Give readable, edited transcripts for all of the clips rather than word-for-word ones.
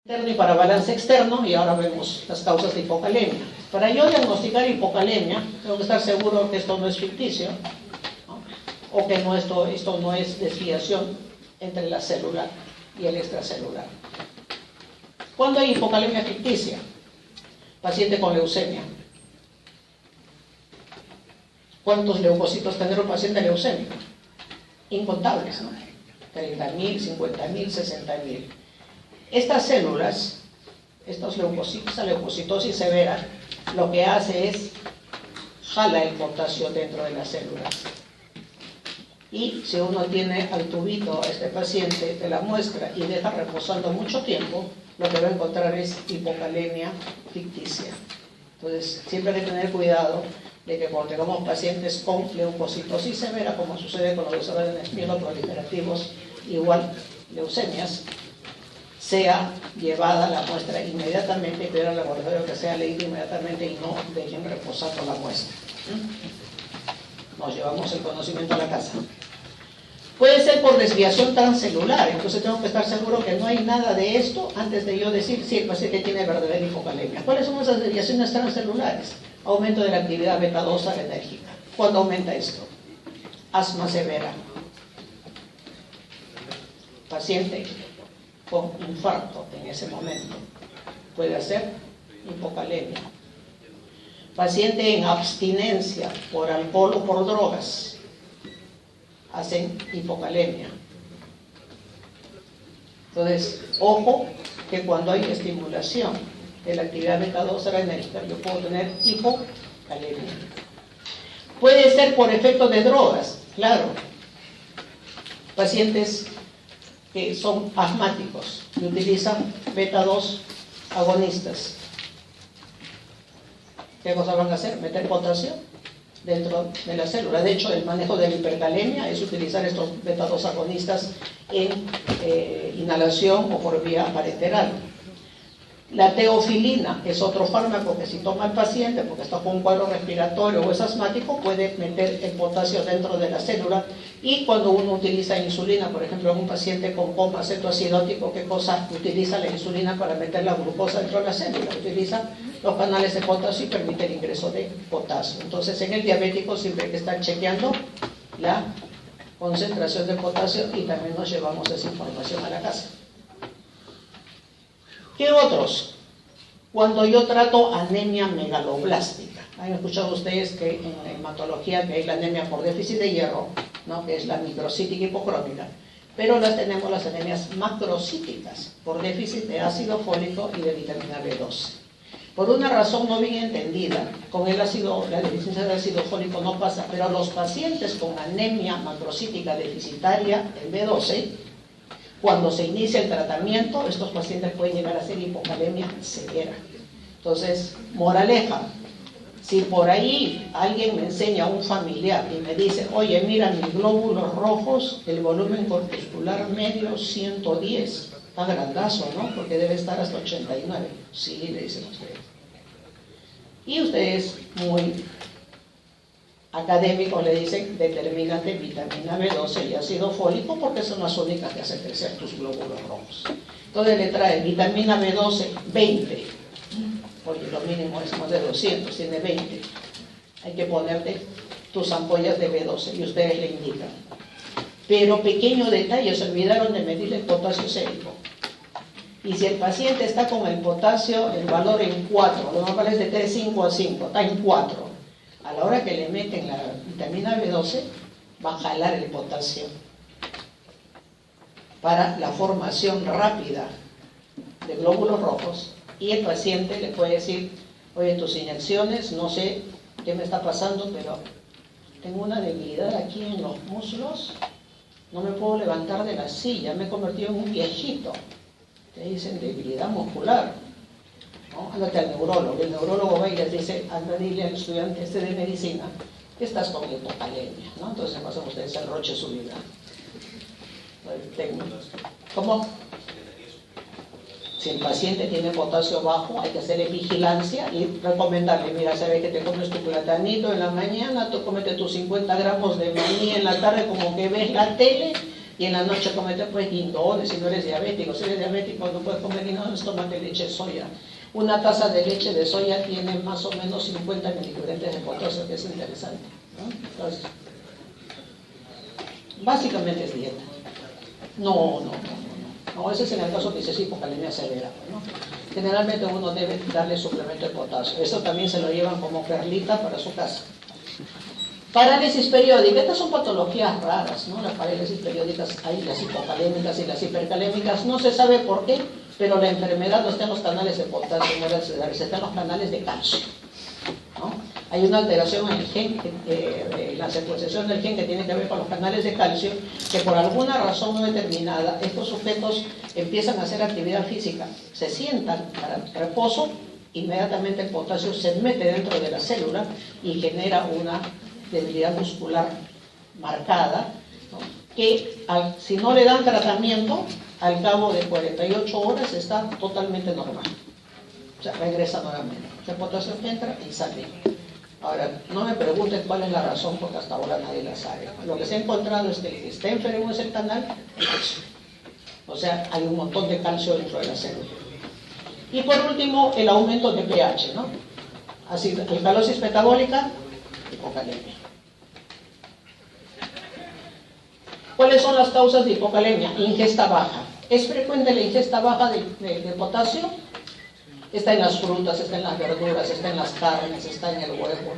interno y para balance externo, y ahora vemos las causas de hipocalemia. Para yo diagnosticar hipocalemia, tengo que estar seguro que esto no es ficticio, ¿no? O que no, esto no es desviación entre la célula y el extracelular. ¿Cuándo hay hipocalemia ficticia? Paciente con leucemia. ¿Cuántos leucocitos tendrá un paciente leucémico? Incontables, ¿no? 30.000, 50.000, 60.000. Estas células, estos leucocitos, esta leucocitosis severa, lo que hace es jala el potasio dentro de las células. Y si uno tiene al tubito a este paciente de la muestra y deja reposando mucho tiempo, lo que va a encontrar es hipocalemia ficticia. Entonces, siempre hay que tener cuidado de que cuando tengamos pacientes con leucocitosis severa, como sucede con los desórdenes mieloproliferativos, igual leucemias, sea llevada la muestra inmediatamente y pedir al laboratorio que sea leído inmediatamente y no dejen reposando la muestra. Nos llevamos el conocimiento a la casa. Puede ser por desviación transcelular, entonces tengo que estar seguro que no hay nada de esto antes de yo decir si el paciente tiene verdadera hipocalemia. ¿Cuáles son esas desviaciones transcelulares? Aumento de la actividad beta-2 adrenérgica. ¿Cuándo aumenta esto? Asma severa. Paciente con infarto en ese momento puede hacer hipocalemia. Paciente en abstinencia por alcohol o por drogas hacen hipocalemia. Entonces, ojo que cuando hay estimulación de la actividad beta-2 adrenérgica, yo puedo tener hipocalemia. Puede ser por efecto de drogas, claro. Pacientes que son asmáticos y utilizan beta-2 agonistas. ¿Qué cosa van a hacer? Meter potasio dentro de la célula. De hecho, el manejo de la hipercalemia es utilizar estos beta-2 agonistas en inhalación o por vía parenteral. La teofilina es otro fármaco que si toma el paciente porque está con un cuadro respiratorio o es asmático, puede meter el potasio dentro de la célula. Y cuando uno utiliza insulina, por ejemplo, en un paciente con coma cetoacidótico, ¿qué cosa utiliza la insulina para meter la glucosa dentro de la célula? Utiliza los canales de potasio y permite el ingreso de potasio. Entonces, en el diabético siempre hay que estar chequeando la concentración de potasio y también nos llevamos esa información a la casa. ¿Qué otros? Cuando yo trato anemia megaloblástica. Han escuchado ustedes que en la hematología que hay la anemia por déficit de hierro, ¿no? Que es la microcítica hipocrómica, pero tenemos las anemias macrocíticas por déficit de ácido fólico y de vitamina B12. Por una razón no bien entendida, con la deficiencia de ácido fólico no pasa, pero los pacientes con anemia macrocítica deficitaria en B12, cuando se inicia el tratamiento, estos pacientes pueden llegar a ser hipocalemia severa. Entonces, moraleja, si por ahí alguien me enseña a un familiar y me dice, oye, mira mis glóbulos rojos, el volumen corpuscular medio 110, está grandazo, ¿no? Porque debe estar hasta 89. Sí, le dicen ustedes. Y ustedes, muy académicos, le dicen, determínate vitamina B12 y ácido fólico porque son las únicas que hacen crecer tus glóbulos rojos. Entonces le trae vitamina B12 20. Oye, lo mínimo es más de 200, tiene 20. Hay que ponerte tus ampollas de B12 y ustedes le indican. Pero pequeño detalle, se olvidaron de medir el potasio sérico. Y si el paciente está con el potasio, el valor en 4, lo normal es de 3,5 a 5, está en 4. A la hora que le meten la vitamina B12, va a jalar el potasio para la formación rápida de glóbulos rojos. Y el paciente le puede decir, oye, tus inyecciones, no sé qué me está pasando, pero tengo una debilidad aquí en los muslos, no me puedo levantar de la silla, me he convertido en un viejito. Te dicen debilidad muscular, ¿no? Ándate al neurólogo, el neurólogo va y les dice, anda, dile al estudiante de medicina que estás con hipocalemia, ¿no? Entonces pasan ustedes el roche su vida. ¿Cómo? Si el paciente tiene potasio bajo, hay que hacerle vigilancia y recomendarle, mira, sabes que te comes tu platanito en la mañana, tú comete tus 50 gramos de maní en la tarde, como que ves la tele, y en la noche comete pues guindones. Si no eres diabético, no puedes comer guindones, tómate leche de soya. Una taza de leche de soya tiene más o menos 50 miligramos de potasio, que es interesante, ¿no? Entonces, básicamente es dieta. No, ese es en el caso que dice hipocalemia severa, ¿no? Generalmente uno debe darle suplemento de potasio. Esto también se lo llevan como perlita para su casa. Parálisis periódica, estas son patologías raras, ¿no? Las parálisis periódicas, hay las hipocalémicas y las hipercalémicas, no se sabe por qué, pero la enfermedad no está en los canales de potasio, está en los canales de calcio, ¿no? Hay una alteración en el gen, la secuenciación del gen que tiene que ver con los canales de calcio, que por alguna razón no determinada, estos sujetos empiezan a hacer actividad física, se sientan para reposo, inmediatamente el potasio se mete dentro de la célula y genera una debilidad muscular marcada, ¿no? Que si no le dan tratamiento, al cabo de 48 horas está totalmente normal. O sea, regresa nuevamente. El potasio entra y sale. Ahora, no me pregunten cuál es la razón, porque hasta ahora nadie la sabe. Lo que se ha encontrado es que el que está enfermo es el canal de calcio. O sea, hay un montón de calcio dentro de la célula. Y por último, el aumento de pH, ¿no? Así, alcalosis metabólica, hipocalemia. ¿Cuáles son las causas de hipocalemia? Ingesta baja. ¿Es frecuente la ingesta baja de potasio? Está en las frutas, está en las verduras, está en las carnes, está en el huevo.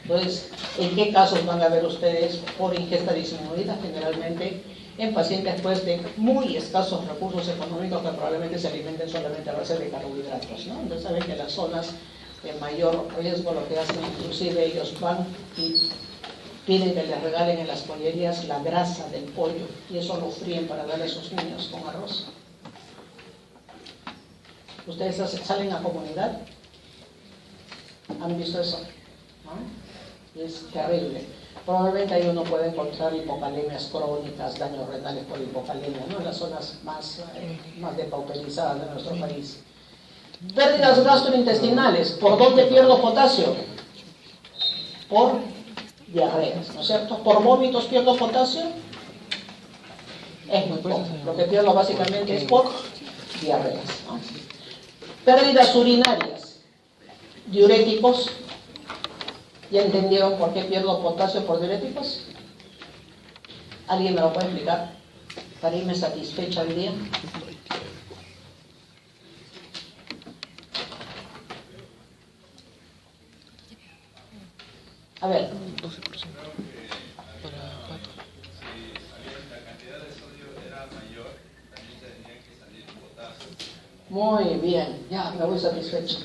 Entonces, ¿en qué casos van a ver ustedes por ingesta disminuida? Generalmente en pacientes pues, de muy escasos recursos económicos que probablemente se alimenten solamente a base de carbohidratos, ¿no? Entonces saben que las zonas de mayor riesgo lo que hacen, inclusive ellos van y piden que les regalen en las pollerías la grasa del pollo y eso lo fríen para darle a sus niños con arroz. ¿Ustedes salen a comunidad? ¿Han visto eso? ¿No? Es terrible. Probablemente ahí uno puede encontrar hipocalemias crónicas, daños renales por hipocalemia, ¿no? En las zonas más depauperizadas de nuestro país. Pérdidas gastrointestinales. ¿Por dónde pierdo potasio? Por diarreas, ¿no es cierto? ¿Por vómitos pierdo potasio? Es muy poco. Lo que pierdo básicamente es por diarreas, ¿no? Pérdidas urinarias. Diuréticos. ¿Ya entendieron por qué pierdo potasio por diuréticos? ¿Alguien me lo puede explicar? Para irme satisfecha hoy día. A ver. 12%. Para Pato. Si la cantidad de sodio era mayor, también tendría que salir potasio. Muy bien, ya me voy satisfecho.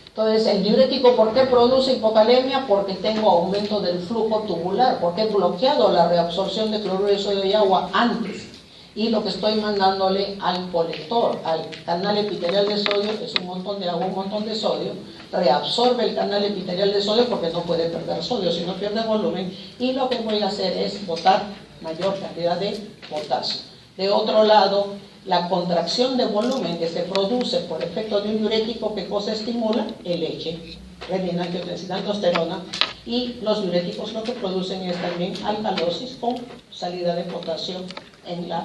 Entonces, el diurético, ¿por qué produce hipocalemia? Porque tengo aumento del flujo tubular, porque he bloqueado la reabsorción de cloruro de sodio y agua antes. Y lo que estoy mandándole al colector, al canal epitelial de sodio, es un montón de agua, un montón de sodio, reabsorbe el canal epitelial de sodio porque no puede perder sodio, si no pierde volumen, y lo que voy a hacer es botar mayor cantidad de potasio. De otro lado, la contracción de volumen que se produce por efecto de un diurético, ¿qué cosa estimula? El eje, renina, angiotensina, aldosterona, y los diuréticos lo que producen es también alcalosis con salida de potasio en la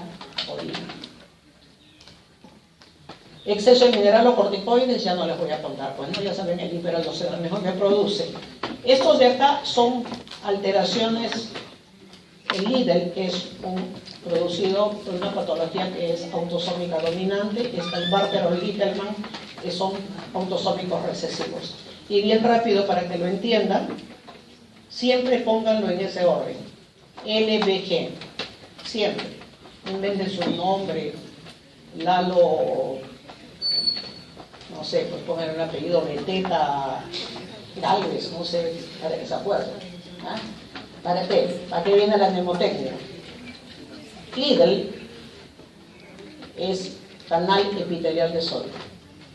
orina. Exceso de mineralocorticoides, ya no les voy a contar, pues no, ya saben, el hiperaldosterona mejor me produce. Estos de acá son alteraciones. El Lidl es producido por una patología que es autosómica dominante, está el Bartter o el Littelman, que son autosómicos recesivos. Y bien rápido para que lo entiendan, siempre pónganlo en ese orden. LBG, siempre. Inventen su nombre, Lalo, no sé, pues pongan un apellido Beteta Galvez, no sé, para que se acuerden. ¿Ah? ¿Para qué? ¿Para qué viene la mnemotecnia? Lidl es canal epitelial de sodio.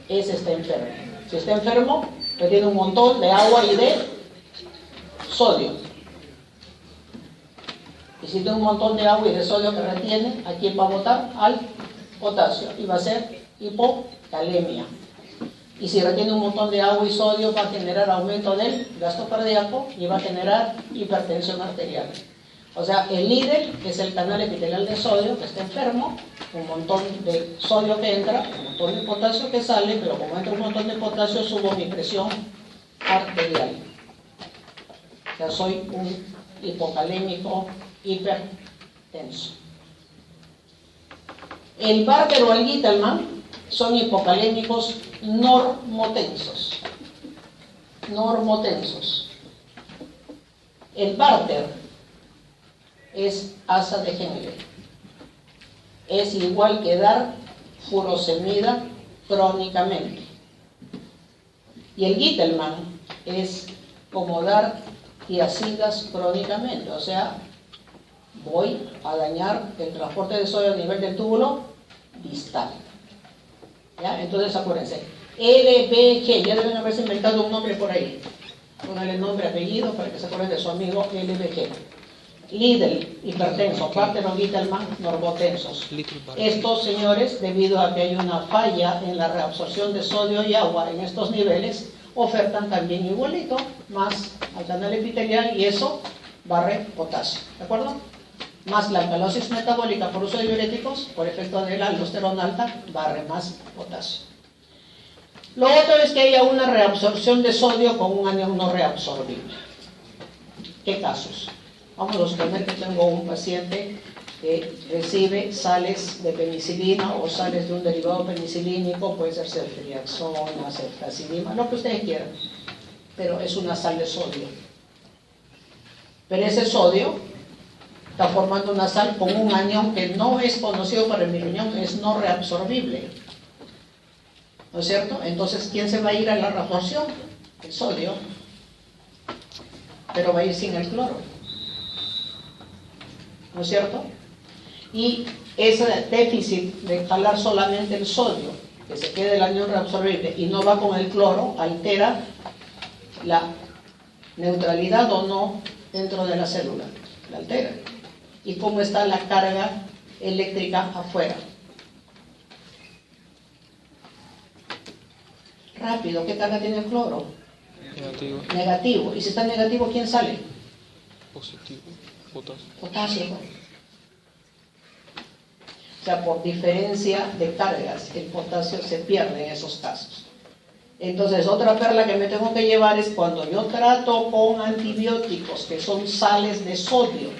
Ese está enfermo. Si está enfermo, retiene un montón de agua y de sodio. Y si tiene un montón de agua y de sodio que retiene, ¿a quién va a botar? Al potasio. Y va a ser hipocalemia. Y si retiene un montón de agua y sodio, va a generar aumento del gasto cardíaco y va a generar hipertensión arterial. O sea, el líder, que es el canal epitelial de sodio, que está enfermo, un montón de sodio que entra, un montón de potasio que sale, pero como entra un montón de potasio, subo mi presión arterial. O sea, soy un hipocalémico hipertenso. El Barter o el Gitelman son hipocalémicos normotensos. Normotensos. El Barter es asa de Henle. Es igual que dar furosemida crónicamente. Y el Gitelman es como dar tiacidas crónicamente, o sea, voy a dañar el transporte de sodio a nivel del túbulo distal. ¿Ya? Entonces acuérdense, LBG, ya deben haberse inventado un nombre por ahí. Póngale nombre, apellido para que se acuerden de su amigo LBG. Lidl, hipertenso, Barter o Gitelman, normotensos. Estos señores, debido a que hay una falla en la reabsorción de sodio y agua en estos niveles, ofertan también igualito, más al canal epitelial, y eso barre potasio, ¿de acuerdo? Más la alcalosis metabólica por uso de diuréticos, por efecto de la aldosterona alta, barre más potasio. Lo otro es que haya una reabsorción de sodio con un anión no reabsorbible. ¿Qué casos? Vamos a suponer que tengo un paciente que recibe sales de penicilina o sales de un derivado penicilínico, puede ser ceftriaxona, ceftazidima, lo que ustedes quieran, pero es una sal de sodio. Pero ese sodio está formando una sal con un anión que no es conocido para mi riñón, es no reabsorbible. ¿No es cierto? Entonces, ¿quién se va a ir a la reabsorción? El sodio, pero va a ir sin el cloro. ¿No es cierto? Y ese déficit de jalar solamente el sodio, que se quede el anión reabsorbible y no va con el cloro, altera la neutralidad o no dentro de la célula, la altera. Y cómo está la carga eléctrica afuera. Rápido, ¿qué carga tiene el cloro? Negativo. Negativo. ¿Y si está negativo, quién sale? Positivo. Potasio. Potasio. O sea, por diferencia de cargas, el potasio se pierde en esos casos. Entonces, otra perla que me tengo que llevar es cuando yo trato con antibióticos, que son sales de sodio.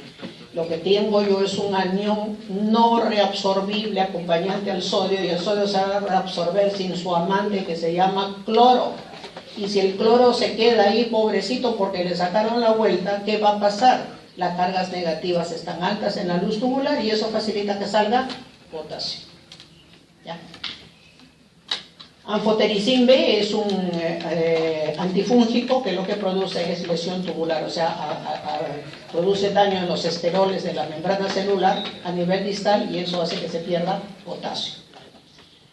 Lo que tengo yo es un anión no reabsorbible acompañante al sodio, y el sodio se va a reabsorber sin su amante, que se llama cloro. Y si el cloro se queda ahí, pobrecito, porque le sacaron la vuelta, ¿qué va a pasar? Las cargas negativas están altas en la luz tubular y eso facilita que salga potasio. ¿Ya? Anfotericin B es un antifúngico que lo que produce es lesión tubular, o sea, produce daño en los esteroles de la membrana celular a nivel distal, y eso hace que se pierda potasio.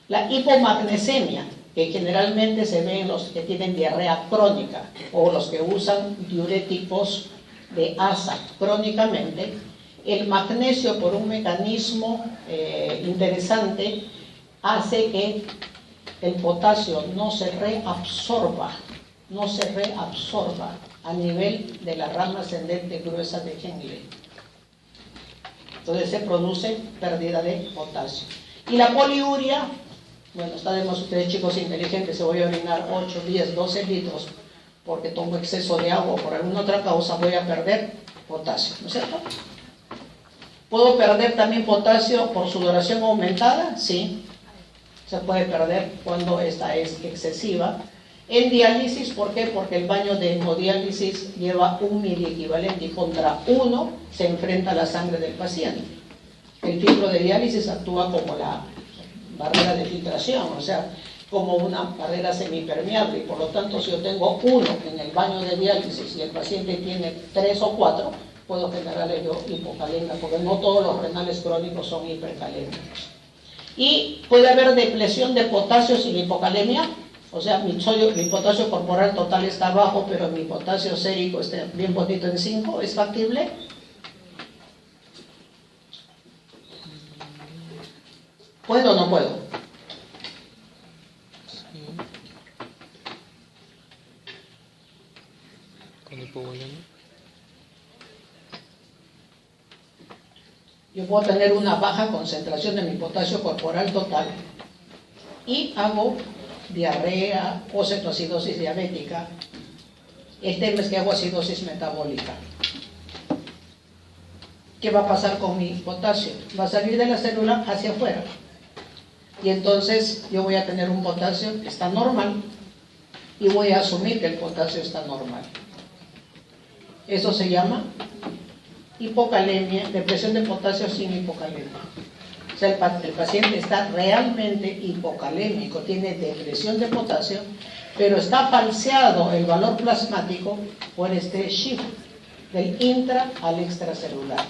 La hipomagnesemia, que generalmente se ve en los que tienen diarrea crónica o los que usan diuréticos de asa crónicamente, el magnesio, por un mecanismo interesante, hace que el potasio no se reabsorba a nivel de la rama ascendente gruesa de Henle. Entonces se produce pérdida de potasio. Y la poliuria, bueno, sabemos ustedes, chicos inteligentes, se voy a orinar 8, 10, 12 litros porque tomo exceso de agua o por alguna otra causa, voy a perder potasio, ¿no es cierto? ¿Puedo perder también potasio por sudoración aumentada? Sí. Se puede perder cuando esta es excesiva. En diálisis, ¿por qué? Porque el baño de hemodiálisis lleva un miliequivalente y contra 1 se enfrenta la sangre del paciente. El filtro de diálisis actúa como la barrera de filtración, o sea, como una barrera semipermeable, y por lo tanto, si yo tengo 1 en el baño de diálisis y el paciente tiene 3 o 4, puedo generarle yo hipocalemia, porque no todos los renales crónicos son hipercalémicos. Y puede haber depresión de potasio sin hipocalemia, o sea, mi potasio corporal total está bajo, pero mi potasio sérico está bien bonito en 5, ¿es factible? ¿Puedo o no puedo? Sí. Con hipovolemia. yo puedo tener una baja concentración de mi potasio corporal total y hago diarrea o cetoacidosis diabética. El tema es que hago acidosis metabólica. ¿Qué va a pasar con mi potasio? Va a salir de la célula hacia afuera. Y entonces yo voy a tener un potasio que está normal y voy a asumir que el potasio está normal. Eso se llama hipocalemia, depresión de potasio sin hipocalemia. O sea, el paciente está realmente hipocalémico, tiene depresión de potasio, pero está falseado el valor plasmático por este shift del intra al extracelular.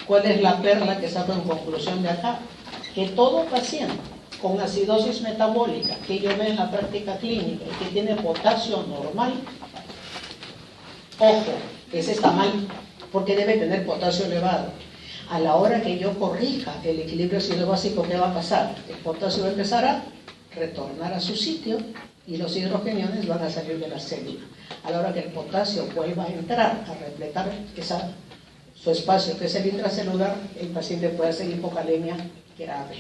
¿Cuál es la perla que saco en conclusión de acá? Que todo paciente con acidosis metabólica que yo veo en la práctica clínica y que tiene potasio normal, ojo, ese está mal, porque debe tener potasio elevado. A la hora que yo corrija el equilibrio ácido básico, ¿qué va a pasar? El potasio va a empezar a retornar a su sitio y los hidrogeniones van a salir de la célula. A la hora que el potasio vuelva a entrar, a repletar su espacio, que es el intracelular, el paciente puede hacer hipocalemia grave.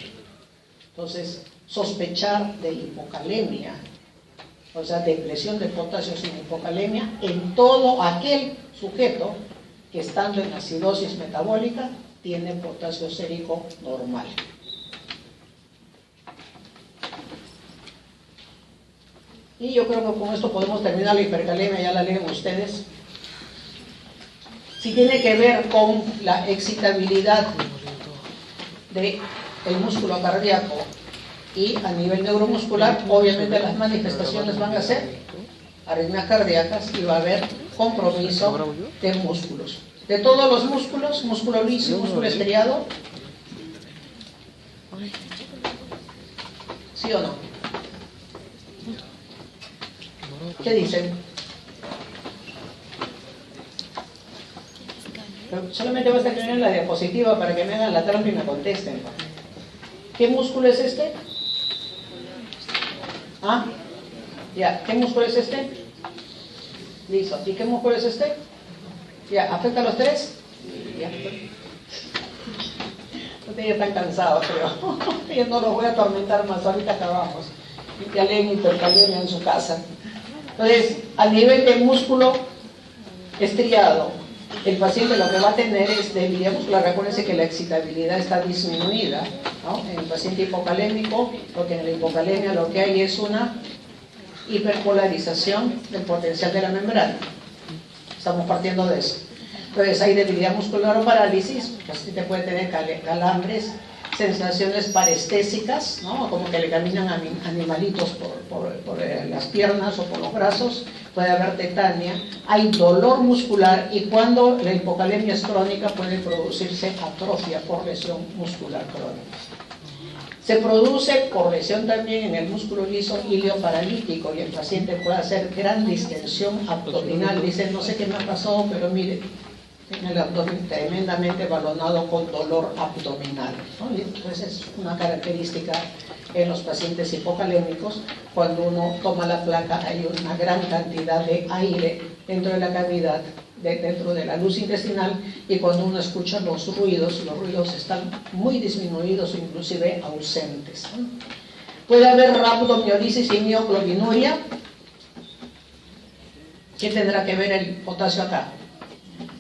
Entonces, sospechar de hipocalemia, o sea, depresión de potasio sin hipocalemia, en todo aquel sujeto que estando en acidosis metabólica tiene potasio sérico normal. Y yo creo que con esto podemos terminar la hipercalemia, ya la leen ustedes. Si tiene que ver con la excitabilidad del músculo cardíaco y a nivel neuromuscular, obviamente las manifestaciones van a ser arritmias cardíacas y va a haber compromiso de músculos. De todos los músculos, músculo liso, músculo estriado, ¿sí o no? ¿Qué dicen? Pero solamente basta que vean la diapositiva para que me hagan la trampa y me contesten. ¿Qué músculo es este? ¿Ah? Ya, ¿qué músculo es este? Listo. ¿Y qué músculo es este? Ya, ¿afecta a los tres? Ya. Ustedes ya están cansados, creo. Yo no los voy a atormentar más, ahorita acabamos. Ya leen hipercalemia en su casa. Entonces, a nivel de músculo estriado, el paciente lo que va a tener es debilidad muscular. Recuérdense que la excitabilidad está disminuida, ¿no? En el paciente hipocalémico, porque en la hipocalemia lo que hay es una hiperpolarización del potencial de la membrana. Estamos partiendo de eso. Entonces hay debilidad muscular o parálisis, el paciente puede tener calambres, sensaciones parestésicas, ¿no? Como que le caminan animalitos por las piernas o por los brazos, puede haber tetania, hay dolor muscular y cuando la hipocalemia es crónica puede producirse atrofia por lesión muscular crónica. Se produce por lesión también en el músculo liso ilioparalítico y el paciente puede hacer gran distensión abdominal. Dice, no sé qué me ha pasado, pero mire, en el abdomen tremendamente balonado con dolor abdominal, ¿no? Y entonces es una característica en los pacientes hipocalémicos. Cuando uno toma la placa hay una gran cantidad de aire dentro de la cavidad, dentro de la luz intestinal, y cuando uno escucha los ruidos están muy disminuidos o inclusive ausentes, ¿no? Puede haber rhabdomiolisis y mioglobinuria. ¿Qué tendrá que ver el potasio acá?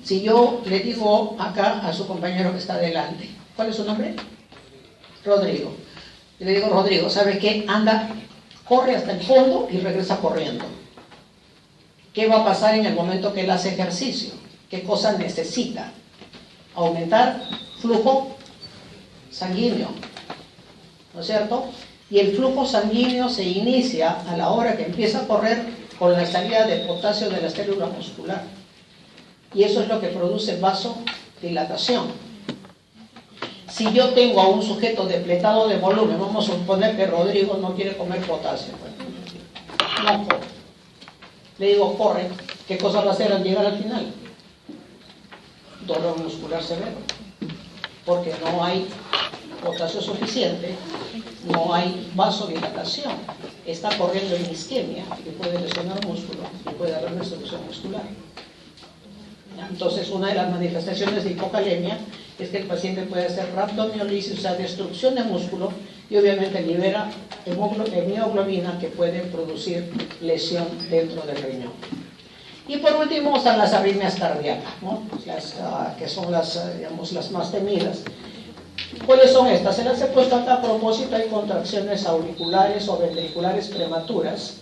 Si yo le digo acá a su compañero que está delante, ¿cuál es su nombre? Rodrigo. Y le digo, Rodrigo, ¿sabe qué? Anda, corre hasta el fondo y regresa corriendo. ¿Qué va a pasar en el momento que él hace ejercicio? ¿Qué cosa necesita? Aumentar flujo sanguíneo, ¿no es cierto? Y el flujo sanguíneo se inicia a la hora que empieza a correr con la salida de potasio de la célula muscular. Y eso es lo que produce vasodilatación. Si yo tengo a un sujeto depletado de volumen, vamos a suponer que Rodrigo no quiere comer potasio, no corre. Le digo, corre, ¿qué cosa va a hacer al llegar al final? Dolor muscular severo, porque no hay potasio suficiente, no hay vasodilatación, está corriendo en isquemia, que puede lesionar músculo y puede haber resolución muscular. Entonces, una de las manifestaciones de hipocalemia es que el paciente puede hacer rhabdomiolisis, o sea, destrucción de músculo, y obviamente libera hemoglobina que puede producir lesión dentro del riñón. Y por último están las arritmias cardíacas, ¿no? Que son digamos, las más temidas. ¿Cuáles son estas? Se las he puesto acá a propósito. Hay contracciones auriculares o ventriculares prematuras.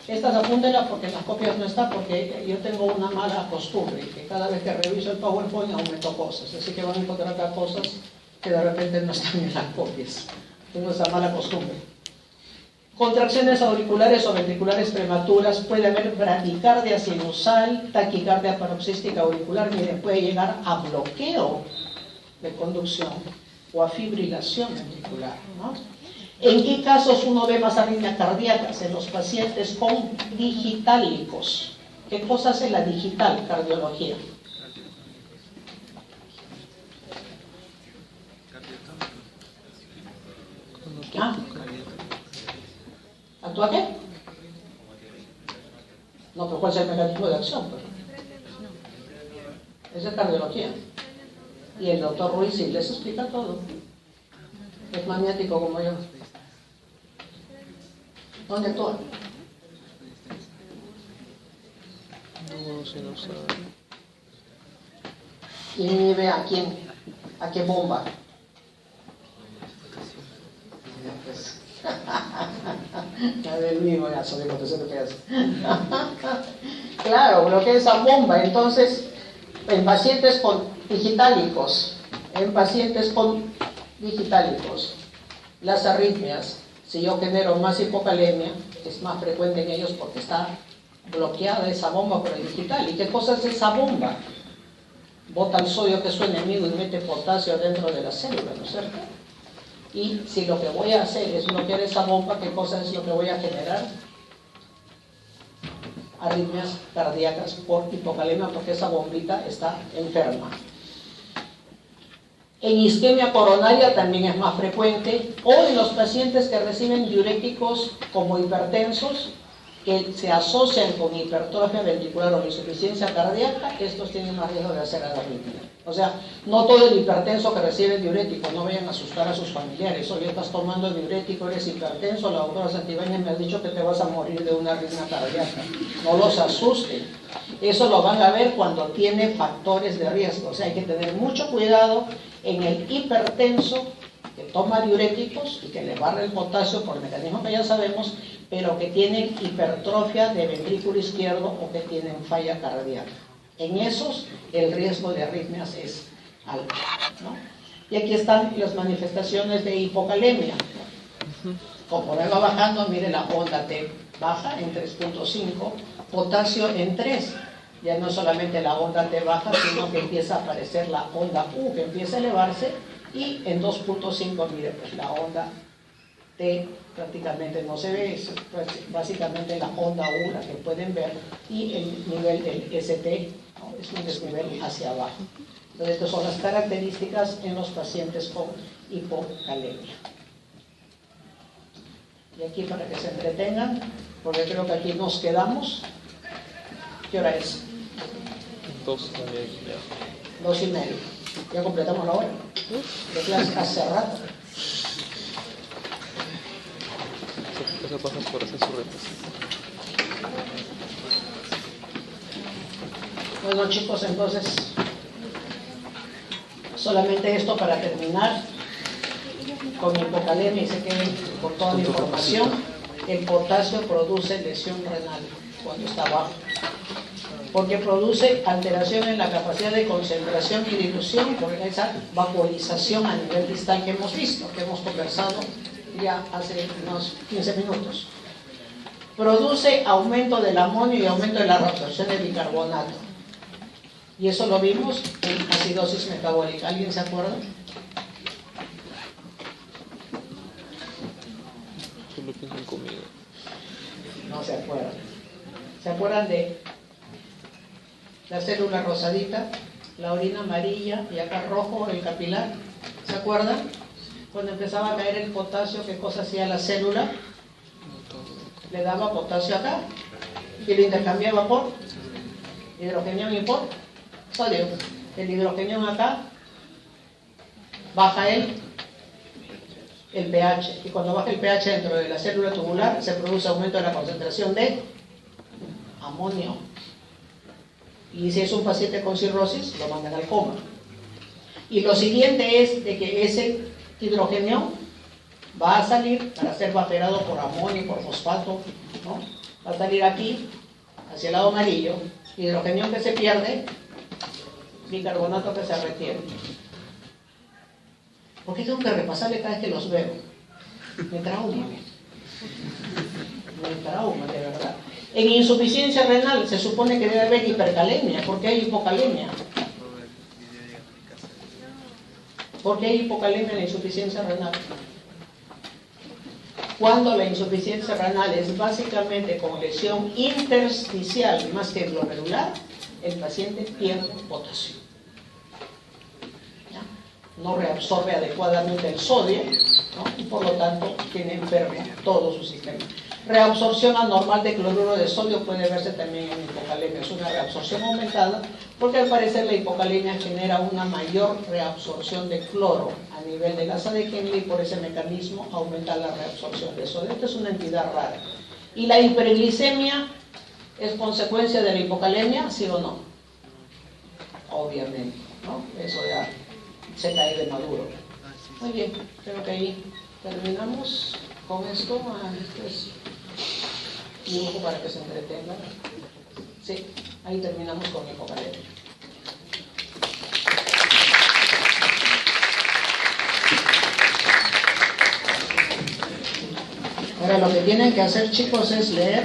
Estas apúntenlas porque en las copias no está, porque yo tengo una mala costumbre, que cada vez que reviso el PowerPoint aumento cosas, así que van a encontrar acá cosas que de repente no están en las copias. Tengo esa mala costumbre. Contracciones auriculares o ventriculares prematuras, puede haber bradicardia sinusal, taquicardia paroxística auricular, miren, puede llegar a bloqueo de conducción o a fibrilación ventricular, ¿no? ¿En qué casos uno ve más arritmias cardíacas? En los pacientes con digitálicos. ¿Qué cosa hace la digital cardiología? ¿Ah? ¿Actúa qué? No, pero ¿cuál es el mecanismo de acción? Esa es cardiología. Y el doctor Ruiz sí les explica todo. Es maniático como yo. ¿Dónde actúa? No, si no sabe. Y ve a quién, a qué bomba. Ya del mismo, ya soy lo que sé lo que hace. Claro, bloquea esa bomba. Entonces, en pacientes con digitálicos, las arritmias, si yo genero más hipocalemia, es más frecuente en ellos porque está bloqueada esa bomba por el digital. ¿Y qué cosa es esa bomba? Bota el sodio que es su enemigo y mete potasio dentro de la célula, ¿no es cierto? Y si lo que voy a hacer es bloquear esa bomba, ¿qué cosa es lo que voy a generar? Arritmias cardíacas por hipocalemia, porque esa bombita está enferma. En isquemia coronaria también es más frecuente, o en los pacientes que reciben diuréticos como hipertensos, que se asocian con hipertrofia ventricular o insuficiencia cardíaca, estos tienen más riesgo de hacer arritmia. O sea, no todo el hipertenso que recibe diurético, no vayan a asustar a sus familiares. Oye, estás tomando diurético, eres hipertenso, la doctora Santibáñez me ha dicho que te vas a morir de una arritmia cardíaca. No los asusten. Eso lo van a ver cuando tiene factores de riesgo. O sea, hay que tener mucho cuidado en el hipertenso que toma diuréticos y que le barre el potasio por el mecanismo que ya sabemos, pero que tienen hipertrofia de ventrículo izquierdo o que tienen falla cardíaca. En esos, el riesgo de arritmias es alto, ¿no? Y aquí están las manifestaciones de hipocalemia. Conforme va bajando, mire, la onda T baja en 3.5, potasio en 3. Ya no solamente la onda T baja, sino que empieza a aparecer la onda U, que empieza a elevarse, y en 2.5, mire, pues la onda T prácticamente no se ve, es básicamente la onda U la que pueden ver, y el nivel del ST, ¿no? Es un desnivel hacia abajo. Entonces, estas son las características en los pacientes con hipocalemia. Y aquí para que se entretengan, porque creo que aquí nos quedamos. ¿Qué hora es? 2:30. 2:30. Ya completamos la hora de clase hace rato. Eso pasa por hacer su reto. Bueno, chicos, entonces solamente esto para terminar con hipocalemia y se queden con toda la información. El potasio produce lesión renal cuando está bajo, porque produce alteración en la capacidad de concentración y dilución por esa vaporización a nivel distal que hemos visto, que hemos conversado ya hace unos 15 minutos. Produce aumento del amonio y aumento de la reabsorción de bicarbonato. Y eso lo vimos en acidosis metabólica. ¿Alguien se acuerda? Solo pienso en comida. No se acuerdan. ¿Se acuerdan de la célula rosadita, la orina amarilla y acá rojo el capilar? ¿Se acuerdan? Cuando empezaba a caer el potasio, ¿qué cosa hacía la célula? Le daba potasio acá y lo intercambiaba por hidrogenión y por sodio. El hidrogenión acá baja el pH. Y cuando baja el pH dentro de la célula tubular, se produce aumento de la concentración de amonio. Y si es un paciente con cirrosis, lo mandan al coma. Y lo siguiente es de que ese hidrógeno va a salir para ser vaporado por amonio, por fosfato, ¿no? Va a salir aquí, hacia el lado amarillo, hidrógeno que se pierde, bicarbonato que se retiene. ¿Por qué tengo que repasarle cada vez que los veo? Me trauma, de verdad. En insuficiencia renal se supone que debe haber hipercalemia. ¿Por qué hay hipocalemia? ¿Por qué hay hipocalemia en la insuficiencia renal? Cuando la insuficiencia renal es básicamente con lesión intersticial más que glomerular, el paciente pierde potasio. ¿Ya? No reabsorbe adecuadamente el sodio, ¿no? Y por lo tanto tiene enfermo todo su sistema. Reabsorción anormal de cloruro de sodio puede verse también en hipocalemia. Es una reabsorción aumentada porque al parecer la hipocalemia genera una mayor reabsorción de cloro a nivel del asa de Henle y por ese mecanismo aumenta la reabsorción de sodio. Esta es una entidad rara. ¿Y la hiperglicemia es consecuencia de la hipocalemia? ¿Sí o no? Obviamente, ¿no? Eso ya se cae de maduro. Muy bien, creo que ahí terminamos con esto. Esto es dibujo para que se entretengan. Sí, ahí terminamos con hipocalemia. Ahora lo que tienen que hacer, chicos, es leer